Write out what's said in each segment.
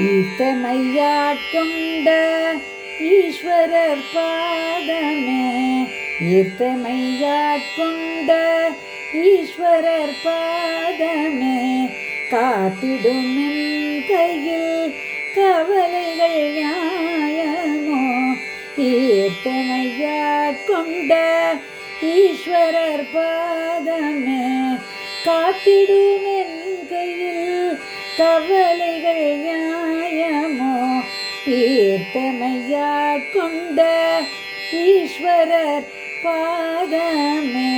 ஈர்த்தமையாட்கொண்ட ஈஸ்வரர் பாதமே, ஈர்த்தமையாட்கொண்ட ஈஸ்வரர் பாதமே, காத்திடும் என் கையில் கவலைகள் நியாயமோ. ஈர்த்தமையாட்கொண்ட ஈஸ்வரர் பாதமே, காத்திடும் என் கையில் கவலைகள் நியாயமோ. ஈர்த்தமையாட்கொண்ட ஈஸ்வரர் பாதமே.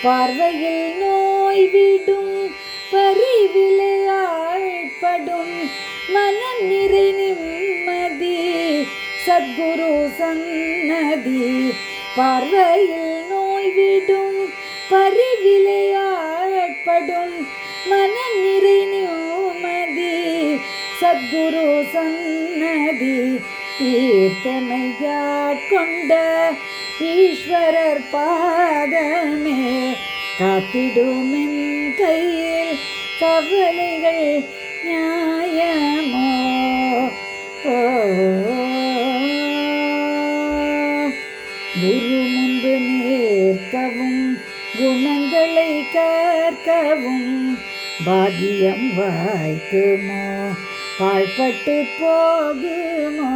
பார்வையில் நோய் விடும் பரிவிலே ஆழ்படும் மனம் நிறை நிம்மதி சத்குரு சன்னதி. பார்வையில் நோய் விடும் பரிவிலே ஆழ்படும் மனம் நிறை நிம்மதி சத்குரு சன்னதி. ஈர்த்தமையாட்கொண்ட ஈஸ்வரர் பாதமே, காத்திடும் என் கையில் கவலைகள் நியாயமோ. குரு முன்பு நிற்கவும் குணங்களை கற்கவும் பாக்கியம் வாய்க்குமோ, பாழ்பட்டு போகுமோ.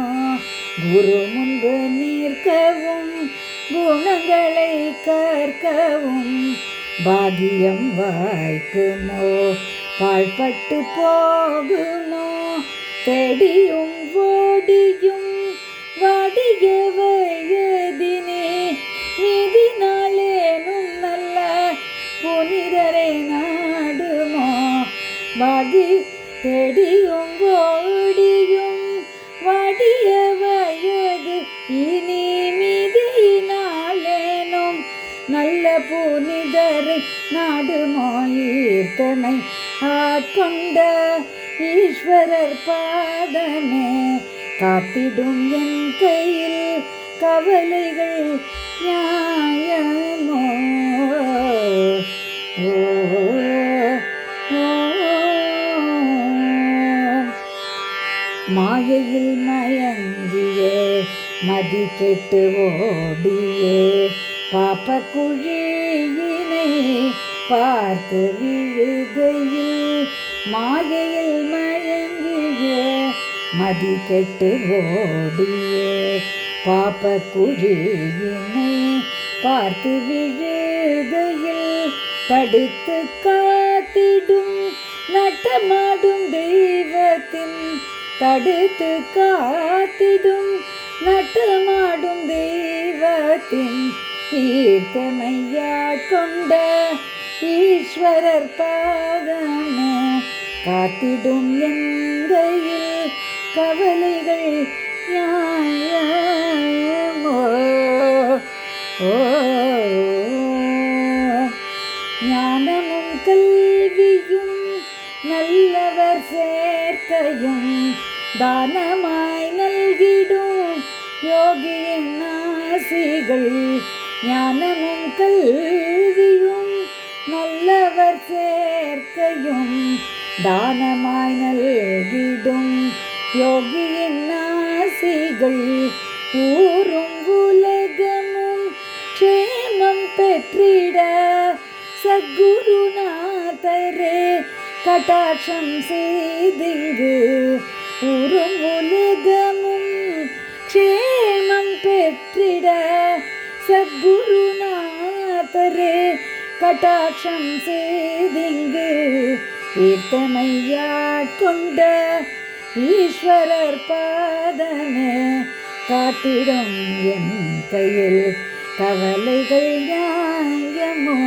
குரு முன்பு நிற்கவும் குணங்களை கற்கவும் பாக்கியம் வாய்க்குமோ, பாழ்பட்டு போகுமோ. தேடியும் ஓடியும் வாடிய வயதினே நீதினாலேனும் நல்ல புனிதரை நாடுமோ. பாகி தேடியும் ஓடியும் வாடிய வயது இனி மீதினாலேனும் நல்ல புனிதரை நாடுமோ. ஈர்த்தமை ஆட்கொண்ட ஈஸ்வரர் பாதமே, காத்திடும் என் கையில் கவலைகள் நியாயமோ. மாயையில் மயங்கியே மதி கெட்டு ஓடியே பாப்ப குழியினை பார்த்து விழுகையில். மாயையில் மயங்கியே மதி கெட்டு ஓடியே பாப்ப குழியினை பார்த்து விழுகையில். தடுத்து காத்திடும் நட்டமாடும் தெய்வத்தின், தடுத்து காத்திடும் நட்டமாடும் தெய்வத்தின். ஈர்த்தமையாட்கொண்ட ஈஸ்வரர் பாதமே, காத்திடும் என் கையில் கவலைகள் நியாயமோ. ஞானமும் கல்வியும் நல்லவர் சேர்க்கையும் தானமாய் நல்கிடும் யோகியின் ஆசிகள். ஞானமும் கல்வியும் நல்லவர் சேர்க்கையும் தானமாய் நல்கிடும் யோகியின் ஆசிகள். ஊரும் உலகமும் க்ஷேமம் பெற்றிட சத்குருநாதரே கடாட்சம் செய்திங்கு. ஊரும் உலகமும் க்ஷேமம் பெற்றிட சத்குருநாதரே கடாட்சம் செய்திங்கு. ஈர்த்தமையாட்கொண்ட ஈஸ்வரர் பாதமே, காத்திடும் என் கையில் கவலைகள் நியாயமோ.